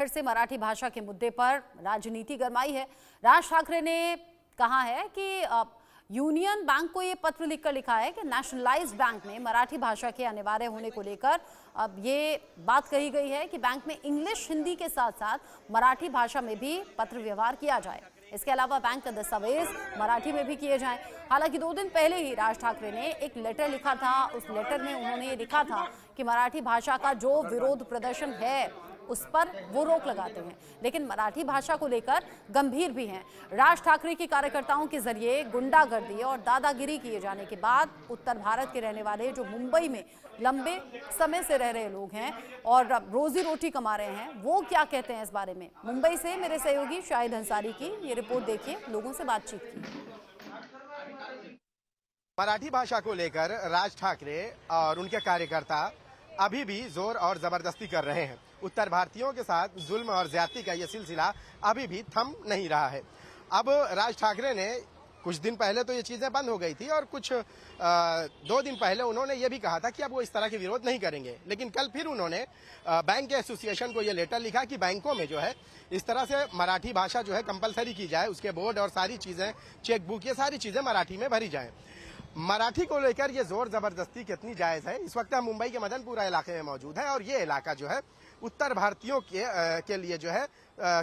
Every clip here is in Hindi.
फिर से मराठी भाषा के मुद्दे पर राजनीति गरमाई है। राज ठाकरे ने कहा है कि यूनियन बैंक को ये पत्र लिखकर लिखा है कि नेशनलाइज्ड बैंक में मराठी भाषा के अनिवार्य होने को लेकर अब ये बात कही गई है कि बैंक में इंग्लिश हिंदी के साथ साथ मराठी भाषा में भी पत्र व्यवहार किया जाए। इसके अलावा बैंक का दस्तावेज मराठी में भी किए जाएं। हालांकि 2 दिन पहले ही राज ठाकरे ने एक लेटर लिखा था। उस लेटर में उन्होंने ये लिखा था कि मराठी भाषा का जो विरोध प्रदर्शन है उस पर वो रोक लगाते हैं, लेकिन मराठी भाषा को लेकर गंभीर भी हैं। राज ठाकरे की कार्यकर्ताओं के जरिए गुंडागर्दी और दादागिरी किए जाने के बाद उत्तर भारत के रहने वाले जो मुंबई में लंबे समय से रह रहे लोग हैं और रोजी रोटी कमा रहे हैं, वो क्या कहते हैं इस बारे में। मुंबई से मेरे सहयोगी शाहिद अंसारी की ये रिपोर्ट देखिए, लोगों से बातचीत की। मराठी भाषा को लेकर राज ठाकरे और उनके कार्यकर्ता अभी भी जोर और जबरदस्ती कर रहे हैं। उत्तर भारतीयों के साथ जुल्म और ज्यादती का यह सिलसिला अभी भी थम नहीं रहा है। अब राज ठाकरे ने कुछ दिन पहले तो ये चीजें बंद हो गई थी और कुछ 2 दिन पहले उन्होंने ये भी कहा था कि अब वो इस तरह के विरोध नहीं करेंगे, लेकिन कल फिर उन्होंने बैंक एसोसिएशन को ये लेटर लिखा कि बैंकों में जो है इस तरह से मराठी भाषा जो है कंपलसरी की जाए, उसके बोर्ड और सारी चीजें, चेकबुक, ये सारी चीजें मराठी में भरी जाएं। मराठी को लेकर ये जोर जबरदस्ती कितनी जायज है, इस वक्त हम मुंबई के मदनपुरा इलाके में मौजूद है और ये इलाका जो है उत्तर भारतीयों के लिए जो है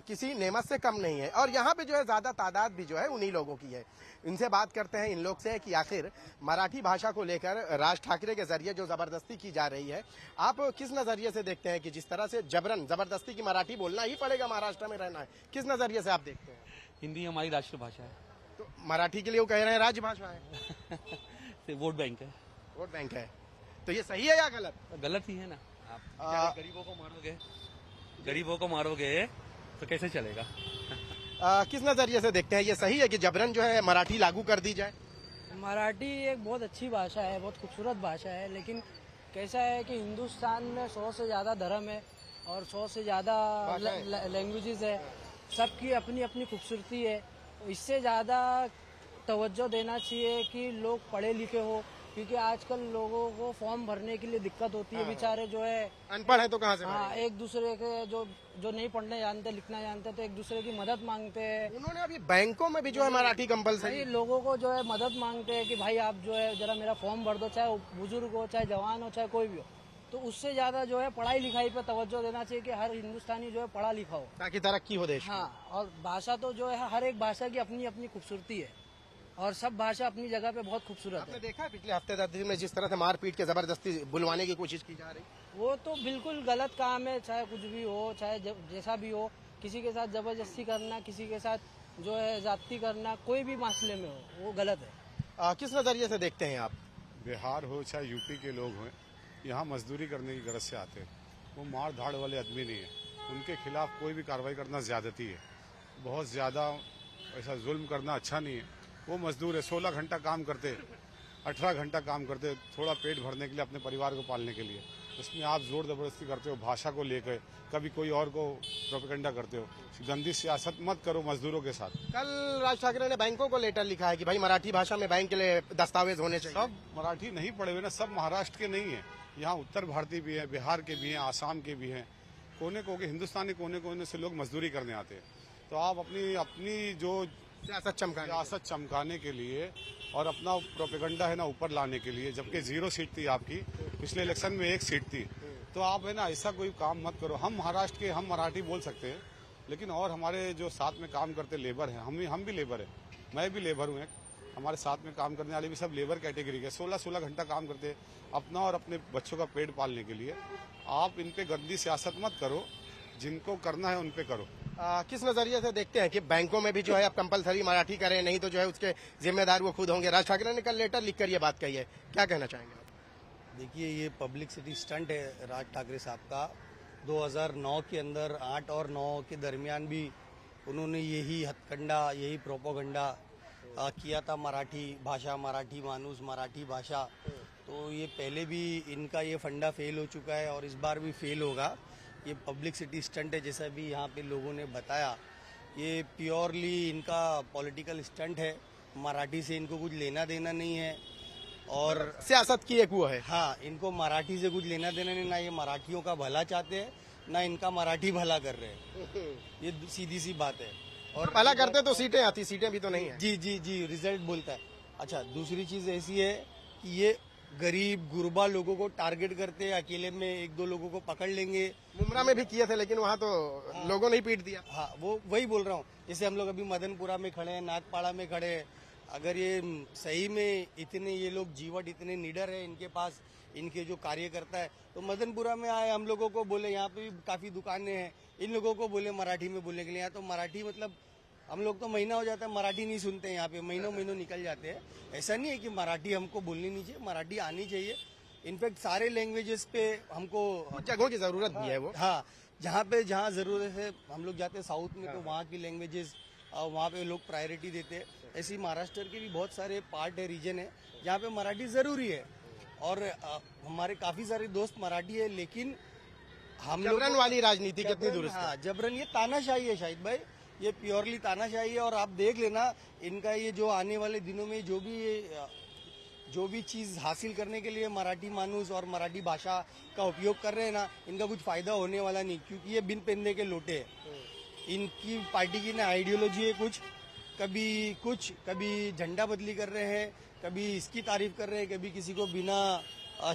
किसी नेमत से कम नहीं है और यहाँ पे जो है ज्यादा तादाद भी जो है उन्हीं लोगों की है। इनसे बात करते हैं इन लोग से कि आखिर मराठी भाषा को लेकर राज ठाकरे के जरिए जो जबरदस्ती की जा रही है, आप किस नजरिए से देखते हैं कि जिस तरह से जबरदस्ती की मराठी बोलना ही पड़ेगा, महाराष्ट्र में रहना है, किस नजरिए से आप देखते हैं? हिंदी हमारी राष्ट्रभाषा है तो मराठी के लिए वो कह रहे हैं राजभाषा है। वोट बैंक है। वोट बैंक है तो ये सही है या गलत? गलत ही है ना। आप गरीबों को मारोगे तो कैसे चलेगा? किस नजरिए से देखते हैं, ये सही है कि जबरन जो है मराठी लागू कर दी जाए? मराठी एक बहुत अच्छी भाषा है, बहुत खूबसूरत भाषा है, लेकिन कैसा है कि हिंदुस्तान में 100 से ज्यादा धर्म है और 100 से ज्यादा लैंग्वेजेस है, सबकी अपनी अपनी खूबसूरती है। इससे ज़्यादा तवज्जो देना चाहिए कि लोग पढ़े लिखे हो, क्योंकि आजकल लोगों को फॉर्म भरने के लिए दिक्कत होती है। बेचारे जो है अनपढ़ है तो कहाँ से? हाँ, एक दूसरे के जो नहीं पढ़ने जानते लिखना जानते तो एक दूसरे की मदद मांगते हैं। उन्होंने अभी बैंकों में भी जो है मराठी कंपलसरी, लोगों को जो है मदद मांगते हैं कि भाई आप जो है जरा मेरा फॉर्म भर दो, चाहे बुजुर्ग हो, चाहे जवान हो, चाहे कोई भी हो। तो उससे ज्यादा जो है पढ़ाई लिखाई पर तवज्जो देना चाहिए कि हर हिंदुस्तानी जो है पढ़ा लिखा हो ताकि तरक्की हो देश। हाँ, और भाषा तो जो है हर एक भाषा की अपनी अपनी खूबसूरती है और सब भाषा अपनी जगह पे बहुत खूबसूरत है। आपने देखा पिछले हफ्ते 10 दिन में जिस तरह से मारपीट के जबरदस्ती बुलवाने की कोशिश की जा रही, वो तो बिल्कुल गलत काम है। चाहे कुछ भी हो, चाहे जैसा भी हो, किसी के साथ जबरदस्ती करना, किसी के साथ जो है जाति करना, कोई भी मामले में हो, वो गलत है। किस नजरिए से देखते हैं आप? बिहार हो चाहे यूपी के लोग हों, यहाँ मजदूरी करने की गरज से आते हैं। वो मार धाड़ वाले आदमी नहीं है, उनके खिलाफ कोई भी कार्रवाई करना ज्यादती है। बहुत ज्यादा ऐसा जुल्म करना अच्छा नहीं है। वो मजदूर है, 16 घंटा काम करते, 18 घंटा काम करते, थोड़ा पेट भरने के लिए, अपने परिवार को पालने के लिए। उसमें आप जोर जबरदस्ती करते हो भाषा को लेकर, कभी कोई और को प्रोपेगेंडा करते हो। गंदी सियासत मत करो मजदूरों के साथ। कल राज ठाकरे ने बैंकों को लेटर लिखा है कि भाई मराठी भाषा में बैंक के लिए दस्तावेज होने चाहिए। सब मराठी नहीं पढ़े हुए ना, सब महाराष्ट्र के नहीं है, यहाँ उत्तर भारतीय भी है, बिहार के भी हैं, आसाम के भी हैं, कोने को हिंदुस्तान के कोने कोने से लोग मजदूरी करने आते हैं। तो आप अपनी जो सियासत चमकाने के लिए और अपना प्रोपेगेंडा है ना ऊपर लाने के लिए, जबकि 0 सीट थी आपकी, पिछले इलेक्शन में 1 सीट थी, तो आप है ना ऐसा कोई काम मत करो। हम महाराष्ट्र के, हम मराठी बोल सकते हैं, लेकिन और हमारे जो साथ में काम करते लेबर हैं, हम भी लेबर है, मैं भी लेबर हूँ, हमारे साथ में काम करने वाले भी सब लेबर कैटेगरी के, 16-16 घंटा काम करते अपना और अपने बच्चों का पेट पालने के लिए। आप इन पे गंदी सियासत मत करो, जिनको करना है उन पे करो। किस नजरिए से देखते हैं कि बैंकों में भी जो है अब कंपलसरी मराठी करें, नहीं तो जो है उसके जिम्मेदार वो खुद होंगे? राज ठाकरे ने कल लेटर लिखकर ये बात कही है, क्या कहना चाहेंगे आप? देखिए, ये पब्लिसिटी स्टंट है राज ठाकरे साहब का। 2009 के अंदर 8 और 9 के दरमियान भी उन्होंने यही हथकंडा, यही प्रोपोगंडा किया था, मराठी भाषा, मराठी मानूस, मराठी भाषा। तो ये पहले भी इनका ये फंडा फेल हो चुका है और इस बार भी फेल होगा। ये पब्लिसिटी स्टंट है, जैसा भी यहाँ पे लोगों ने बताया। ये प्योरली इनका पॉलिटिकल स्टंट है, मराठी से इनको कुछ लेना देना नहीं है और सियासत की एक वो है। हाँ, इनको मराठी से कुछ लेना देना नहीं, ना ये मराठियों का भला चाहते हैं, ना इनका मराठी भला कर रहे हैं। ये सीधी सी बात है। और भला करते तो सीटें आती, सीटें भी तो नहीं है। जी जी जी, रिजल्ट बोलता है। अच्छा, दूसरी चीज ऐसी है कि ये गरीब गुरबा लोगों को टारगेट करते हैं, अकेले में एक दो लोगों को पकड़ लेंगे। मुमरा में भी किए थे, लेकिन वहाँ तो लोगों ने ही पीट दिया। हाँ, वो वही बोल रहा हूँ। जैसे हम लोग अभी मदनपुरा में खड़े हैं, नागपाड़ा में खड़े हैं, अगर ये सही में इतने ये लोग जीवट इतने निडर है इनके पास, इनके जो कार्यकर्ता है, तो मदनपुरा में आए, हम लोगों को बोले, यहाँ पे भी काफी दुकानें हैं, इन लोगों को बोले मराठी में बोलने के लिए। यहाँ तो मराठी मतलब हम लोग तो महीना हो जाता है मराठी नहीं सुनते, यहाँ पे महीनों निकल जाते हैं। ऐसा नहीं है कि मराठी हमको बोलनी नहीं चाहिए, मराठी आनी चाहिए। इनफैक्ट सारे लैंग्वेजेस पे हमको कुछ जगहों की जरूरत भी है वो। हाँ, जहाँ जरूरत है हम लोग जाते हैं साउथ में, तो वहाँ की लैंग्वेजेस वहाँ पे लोग प्रायोरिटी देते हैं। ऐसे ही महाराष्ट्र के भी बहुत सारे पार्ट है, रीजन है जहाँ पे मराठी जरूरी है। और हमारे काफी सारे दोस्त मराठी है, लेकिन हम लोग जबरन वाली राजनीति कितनी दुरुस्त है। हाँ, जबरन ये तानाशाही है शाहिद भाई, ये प्योरली तानाशाही है। और आप देख लेना इनका ये जो आने वाले दिनों में जो भी चीज हासिल करने के लिए मराठी मानुस और मराठी भाषा का उपयोग कर रहे हैं ना, इनका कुछ फायदा होने वाला नहीं, क्योंकि ये बिन पेंदे के लोटे हैं। इनकी पार्टी की ना आइडियोलॉजी है कुछ, कभी झंडा बदली कर रहे हैं, कभी इसकी तारीफ कर रहे हैं, कभी किसी को बिना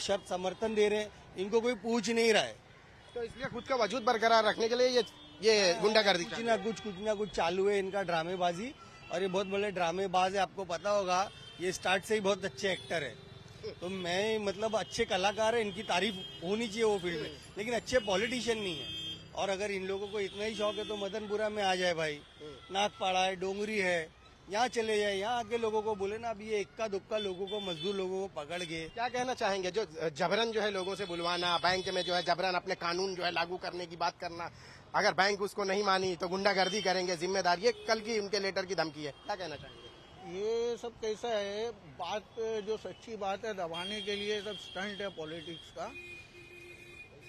शर्त समर्थन दे रहे हैं। इनको कोई पूछ नहीं रहा है, तो इसलिए खुद का वजूद बरकरार रखने के लिए ये गुंडागर्दी कुछ ना कुछ चालू है इनका ड्रामेबाजी। और ये बहुत बड़े ड्रामेबाज है, आपको पता होगा। ये स्टार्ट से ही बहुत अच्छे एक्टर है, तो मैं मतलब अच्छे कलाकार है, इनकी तारीफ होनी चाहिए वो फील्ड में, लेकिन अच्छे पॉलिटिशियन नहीं है। और अगर इन लोगों को इतना ही शौक है तो मदनपुरा में आ जाए भाई, नागपाड़ा है, डोंगरी है, यहाँ चले जाए, यहाँ आके लोगों को बोले ना। अभी ये इक्का दुक्का लोगों को, मजदूर लोगों को पकड़ के क्या कहना चाहेंगे? जो जबरन जो है लोगों से बुलवाना, बैंक में जो है जबरन अपने कानून जो है लागू करने की बात करना, अगर बैंक उसको नहीं मानी तो गुंडागर्दी करेंगे, जिम्मेदार, ये कल की उनके लेटर की धमकी है। क्या कहना चाहेंगे? ये सब कैसा है, बात जो सच्ची बात है दबाने के लिए सब स्टंट है पॉलिटिक्स का।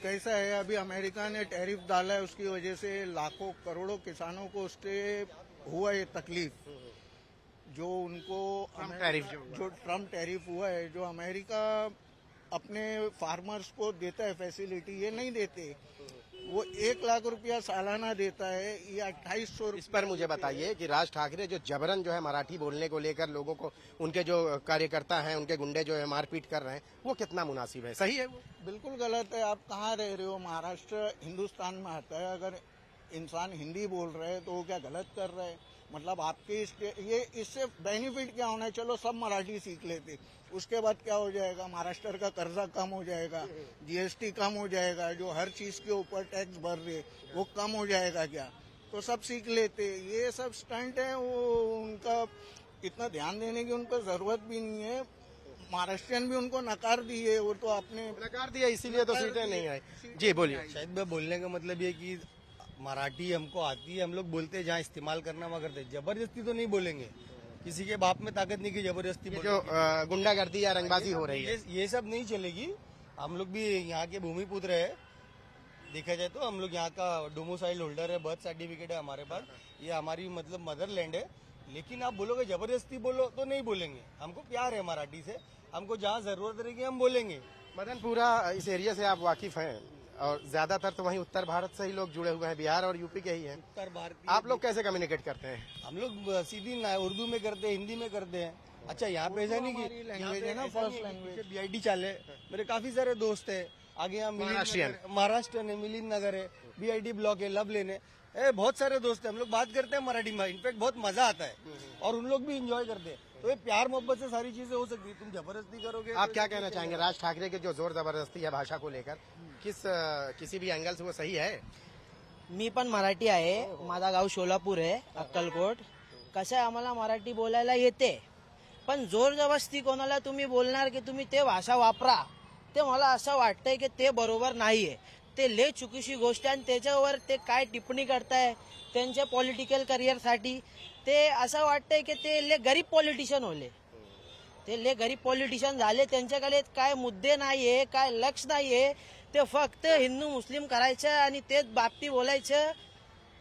कैसा है, अभी अमेरिका ने टैरिफ डाला है, उसकी वजह से लाखों करोड़ों किसानों को उसके हुआ है तकलीफ। जो उनको जो ट्रम्प टैरिफ हुआ है, जो अमेरिका अपने फार्मर्स को देता है फैसिलिटी, ये नहीं देते। वो 1 लाख रुपया सालाना देता है, ये 2800। इस पर मुझे बताइए कि राज ठाकरे जो जबरन जो है मराठी बोलने को लेकर लोगों को, उनके जो कार्यकर्ता हैं, उनके गुंडे जो है मारपीट कर रहे हैं, वो कितना मुनासिब है? सही है वो? बिल्कुल गलत है। आप कहाँ रह रहे हो? महाराष्ट्र हिंदुस्तान में आता है। अगर इंसान हिंदी बोल रहे हैं तो वो क्या गलत कर रहे हैं? मतलब आपके ये इससे बेनिफिट क्या होना है? चलो सब मराठी सीख लेते, उसके बाद क्या हो जाएगा? महाराष्ट्र का कर्जा कम हो जाएगा, जीएसटी कम हो जाएगा, जो हर चीज के ऊपर टैक्स भर रहे वो कम हो जाएगा क्या? तो सब सीख लेते। ये सब स्टंट है, वो उनका इतना ध्यान देने की उनको जरूरत भी नहीं है। महाराष्ट्रियन भी उनको नकार दिए, वो तो आपने नकार दिया, इसीलिए तो सीटें नहीं आई। जी बोलिए। शायद मैं बोलने का मतलब ये कि मराठी हमको आती है, हम लोग बोलते हैं, जहाँ इस्तेमाल करना वहाँ करते हैं। जबरदस्ती तो नहीं बोलेंगे, किसी के बाप में ताकत नहीं कि जबरदस्ती जो गुंडागर्दी या रंगबाजी हो रही है, ये सब नहीं चलेगी। हम लोग भी यहाँ के भूमिपुत्र है, देखा जाए तो हम लोग यहाँ का डोमिसाइल होल्डर है, बर्थ सर्टिफिकेट है हमारे पास, ये हमारी मतलब मदरलैंड है। लेकिन आप बोलोगे जबरदस्ती बोलो तो नहीं बोलेंगे। हमको प्यार है मराठी से, हमको जहाँ जरूरत रहेगी हम बोलेंगे। मदनपुरा इस एरिया से आप वाकिफ हैं, और ज्यादातर तो वहीं उत्तर भारत से ही लोग जुड़े हुए हैं, बिहार और यूपी के ही हैं। उत्तर भारतीय आप लोग कैसे कम्युनिकेट करते हैं? हम लोग सीधी उर्दू में करते हैं, हिंदी में करते हैं। अच्छा, यहाँ पे ऐसा नहीं कि लैंग्वेज है ना, फर्स्ट लैंग्वेज। BIT चाले, मेरे काफी सारे दोस्त है। आगे यहाँ महाराष्ट्र है, मिलिंद नगर है, BIT ब्लॉक है, लव लेन है, बहुत सारे दोस्त है। हम लोग बात करते हैं मराठी में, इनफैक्ट बहुत मजा आता है और उन लोग भी इंजॉय करते हैं। तो ये प्यार मोहब्बत से सारी चीजें हो सकती है। तुम जबरदस्ती करोगे। आप क्या कहना चाहेंगे? राज ठाकरे के जो जोर जबरदस्ती है भाषा को लेकर, किसी भी एंगल से वो सही है? मी पण मराठी आहे, माझा गाव सोलापूर आहे, अक्कलकोट. कसं आहे, आम्हाला मराठी बोलायला येते, पण जोर जबरदस्ती कोणाला तुम्ही बोलणार की तुम्ही ते भाषा वापरा, ते मला असं वाटतंय की ते बरोबर नाहीये. ते लय चुकीची गोष्ट आहे आणि त्याच्यावर ते काय टिप्पणी करताय त्यांच्या पॉलिटिकल करिअरसाठी, ते असं वाटतंय की ते लय गरीब पॉलिटिशियन होले. ते लय गरीब पॉलिटिशियन झाले, त्यांच्याकडे काय मुद्दे नाहीये, काय लक्ष नाहीये. ते फक्त हिंदू मुस्लिम करायचं आणि तेच बाबती बोलायचं.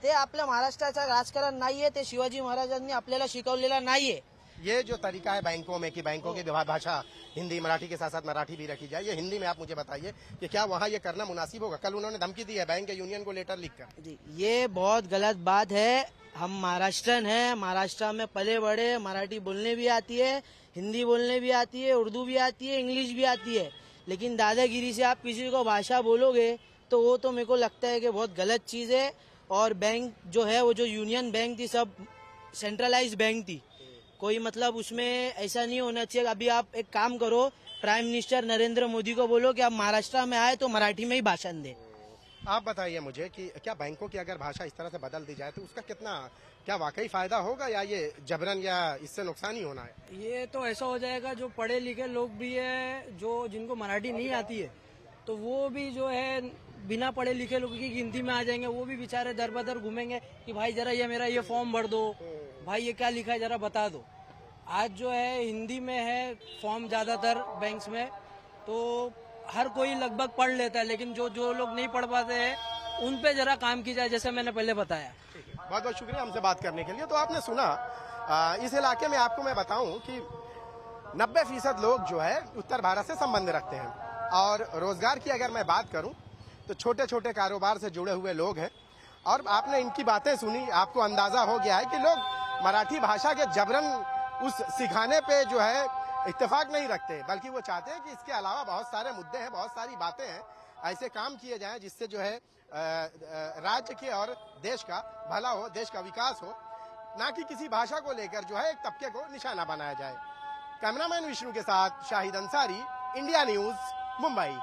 ते आपल्या महाराष्ट्राचं राजकारण नाहीये, ते शिवाजी महाराजांनी आपल्याला शिकवलेलं नाहीये. ये जो तरीका है बैंकों में कि बैंकों की भाषा हिंदी मराठी के साथ साथ मराठी भी रखी जाए, ये हिंदी में आप मुझे बताइए कि क्या वहाँ ये करना मुनासिब होगा? कल उन्होंने धमकी दी है बैंक के यूनियन को लेटर लिखकर। जी, ये बहुत गलत बात है। हम महाराष्ट्रन हैं, महाराष्ट्र में पले बड़े, मराठी बोलने भी आती है, हिंदी बोलने भी आती है, उर्दू भी आती है, इंग्लिश भी आती है। लेकिन दादागिरी से आप किसी को भाषा बोलोगे तो वो तो मेरे को लगता है कि बहुत गलत चीज़ है। और बैंक जो है वो जो यूनियन बैंक थी सब सेंट्रलाइज बैंक थी, कोई मतलब उसमें ऐसा नहीं होना चाहिए। अभी आप एक काम करो, प्राइम मिनिस्टर नरेंद्र मोदी को बोलो कि आप महाराष्ट्र में आए तो मराठी में ही भाषण दें। आप बताइए मुझे कि क्या बैंकों की अगर भाषा इस तरह से बदल दी जाए तो उसका कितना, क्या वाकई फायदा होगा या ये जबरन या इससे नुकसान ही होना है? ये तो ऐसा हो जाएगा, जो पढ़े लिखे लोग भी है, जो जिनको मराठी नहीं आती है, तो वो भी जो है बिना पढ़े लिखे लोगों की गिनती में आ जाएंगे। वो भी बेचारे दर बदर घूमेंगे कि भाई जरा ये मेरा ये फॉर्म भर दो, भाई ये क्या लिखा है जरा बता दो। आज जो है हिंदी में है फॉर्म ज्यादातर बैंक्स में, तो हर कोई लगभग पढ़ लेता है, लेकिन जो लोग नहीं पढ़ पाते हैं उन पे जरा काम की जाए, जैसे मैंने पहले बताया। बहुत बहुत शुक्रिया हमसे बात करने के लिए। तो आपने सुना, इस इलाके में आपको मैं बताऊं कि 90% लोग जो है उत्तर भारत से संबंध रखते हैं, और रोजगार की अगर मैं बात करूं तो छोटे छोटे कारोबार से जुड़े हुए लोग हैं। और आपने इनकी बातें सुनी, आपको अंदाजा हो गया है कि लोग मराठी भाषा के जबरन उस सिखाने पे जो है इत्तेफाक नहीं रखते, बल्कि वो चाहते हैं कि इसके अलावा बहुत सारे मुद्दे हैं, बहुत सारी बातें हैं, ऐसे काम किए जाएं जिससे जो है राज्य के और देश का भला हो, देश का विकास हो, ना कि किसी भाषा को लेकर जो है एक तबके को निशाना बनाया जाए। कैमरामैन विष्णु के साथ शाहिद अंसारी, इंडिया न्यूज, मुंबई।